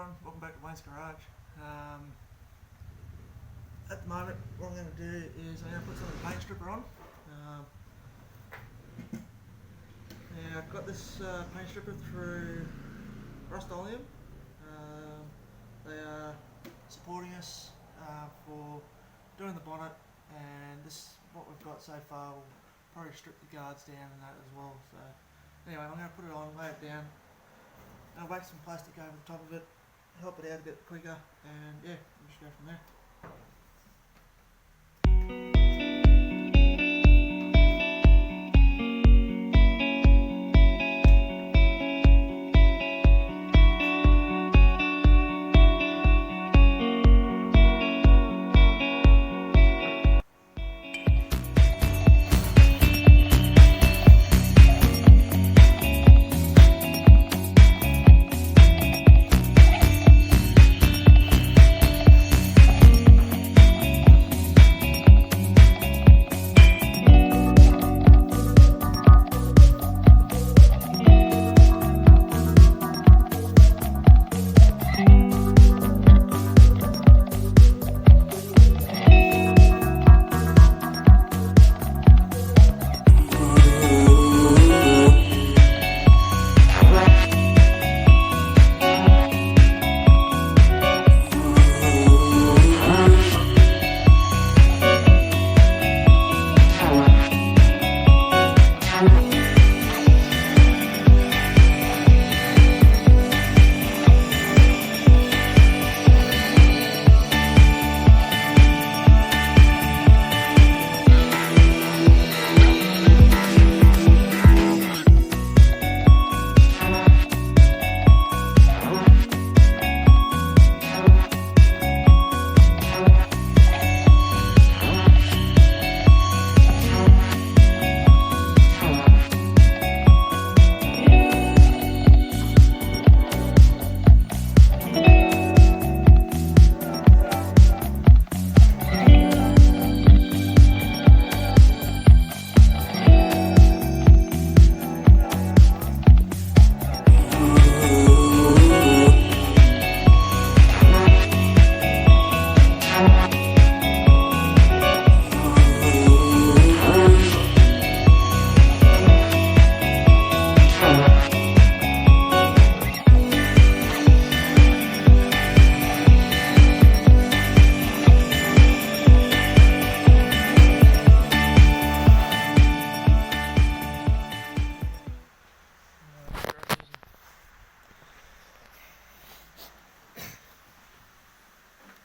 everyone, welcome back to Wayne's Garage. At the moment what I'm going to do is I'm going to put some of the paint stripper on. Now I've got this paint stripper through Rust-Oleum. They are supporting us for doing the bonnet, and this is what we've got so far. We'll probably strip the guards down and that as well. So anyway, I'm going to put it on, lay it down. I'll whack some plastic over the top of it, help it out a bit quicker, and yeah, we'll just go from there.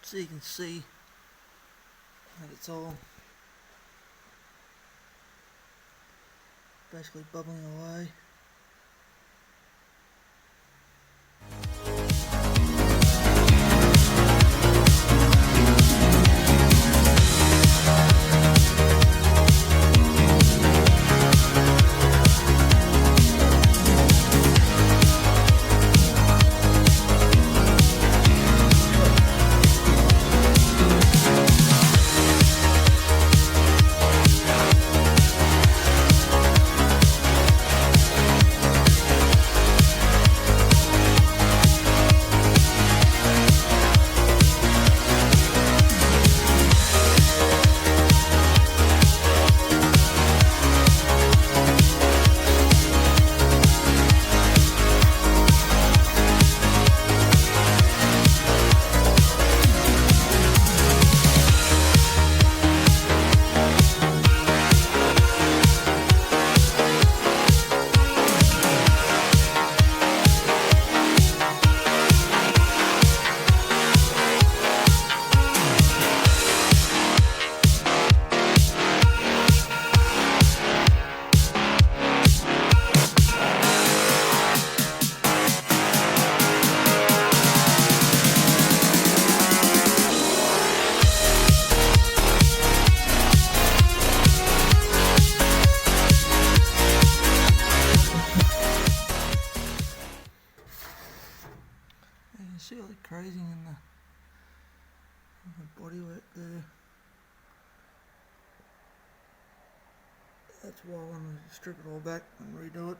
So you can see that it's all basically bubbling away. See all the crazing in the bodywork there. That's why I'm going to strip it all back and redo it.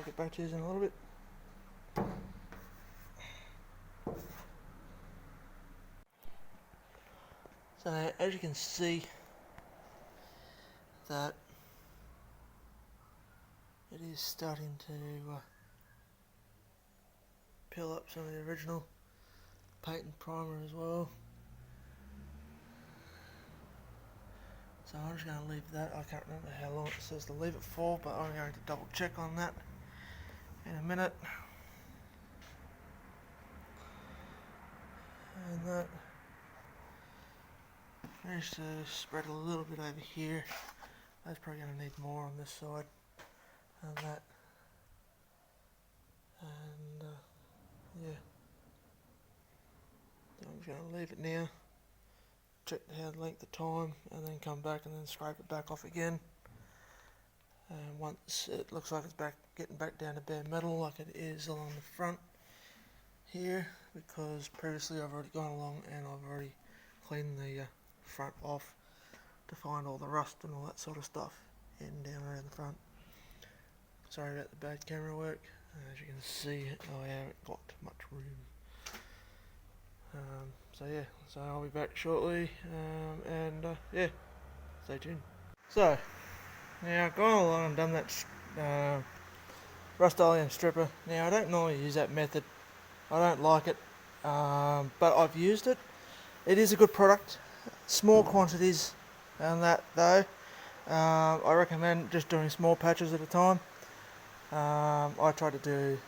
I'll get back to you in a little bit. So as you can see, that it is starting to peel up some of the original paint and primer as well. So I'm just going to leave that. I can't remember how long it says to leave it for, but I'm going to double check on that in a minute. And that managed to spread a little bit over here. That's probably going to need more on this side and that. And yeah, so I'm just going to leave it now, check the length of time, and then come back and then scrape it back off again. And once it looks like it's getting back down to bare metal like it is along the front here, because previously I've already gone along and I've already cleaned the front off to find all the rust and all that sort of stuff in down around the front. Sorry about the bad camera work. As you can see, I haven't got much room. So yeah, so I'll be back shortly, and yeah, stay tuned. So now I've gone along and done that Rust-Oleum stripper. Now I don't normally use that method. I don't like it, but I've used it. It is a good product. Small quantities and that though. I recommend just doing small patches at a time. I tried to do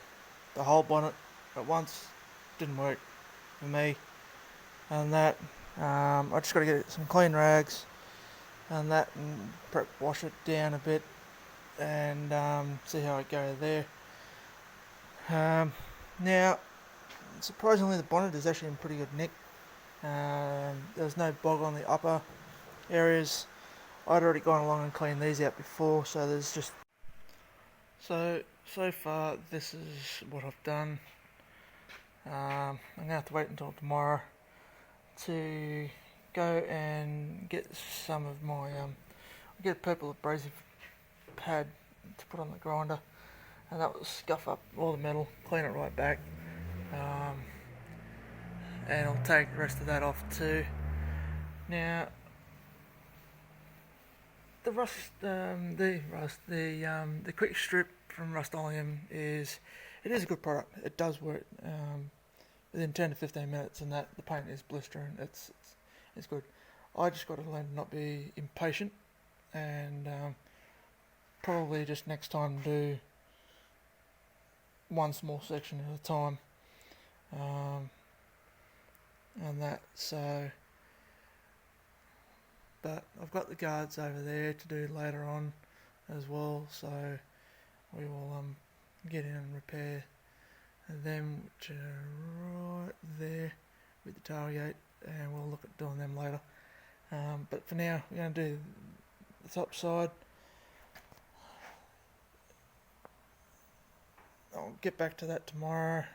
the whole bonnet at once. Didn't work for me. And that, I just got to get some clean rags and that, and wash it down a bit and see how it goes there. Now, surprisingly, the bonnet is actually in pretty good nick. There's no bog on the upper areas. I'd already gone along and cleaned these out before, so there's just... So far this is what I've done. I'm going to have to wait until tomorrow to go and get some of my... get a purple abrasive pad to put on the grinder, and that will scuff up all the metal, clean it right back. And I'll take the rest of that off too. Now, the quick strip from Rust-Oleum is a good product. It does work within 10 to 15 minutes, and that the paint is blistering. It's good. I just got to learn to not be impatient, and probably just next time do one small section at a time. And that, so, but I've got the guards over there to do later on as well, so we will get in and repair them, which are right there with the tailgate, and we'll look at doing them later. But for now, we're going to do the top side. I'll get back to that tomorrow,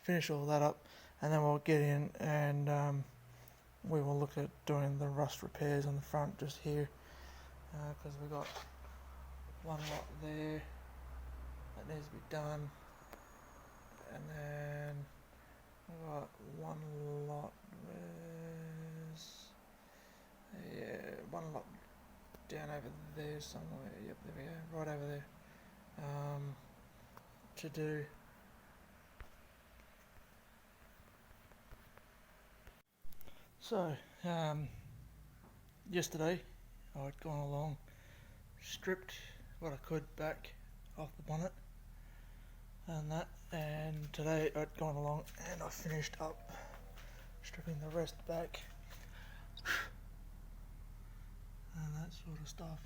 finish all that up, and then we'll get in and we will look at doing the rust repairs on the front just here, because we've got one lot there that needs to be done, and then we've got one lot, one lot down over there somewhere, yep, there we go, right over there, to do. So, yesterday I'd gone along, stripped what I could back off the bonnet and that, and today I'd gone along and I finished up stripping the rest back and that sort of stuff.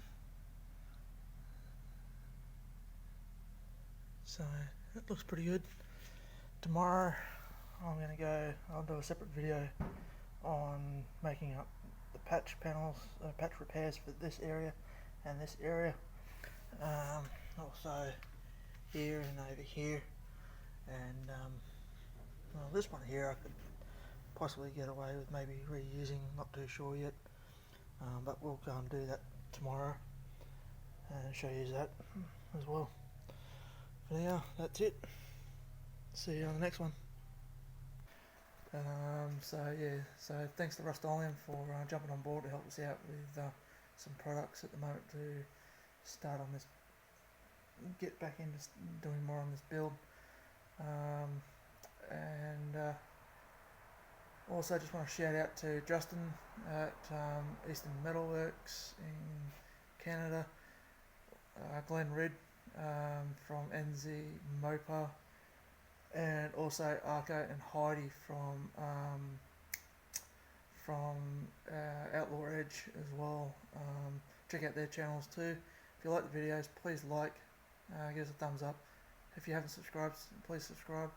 So it looks pretty good. Tomorrow I'll do a separate video on making up the patch panels, patch repairs for this area and this area, also here and over here, and well, this one here I could possibly get away with maybe reusing, not too sure yet, but we'll go and do that tomorrow and show you that as well. Yeah, that's it. See you on the next one. So thanks to Rust-Oleum for jumping on board to help us out with some products at the moment to start on this, get back into doing more on this build. And also just want to shout out to Justin at Eastern Metalworks in Canada, Glenn Red from NZ Mopa, and also Arco and Heidi from Outlaw Edge as well. Check out their channels too. If you like the videos, please like, give us a thumbs up. If you haven't subscribed, please subscribe.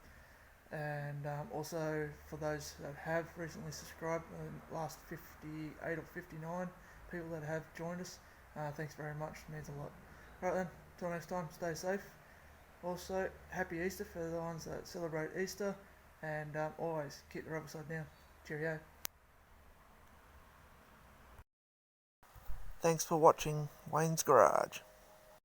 And also for those that have recently subscribed, last 58 or 59 people that have joined us, thanks very much, it means a lot. Right then, till next time, stay safe. Also, happy Easter for the ones that celebrate Easter, and always keep the rubber side down. Cheerio. Thanks for watching Wayne's Garage.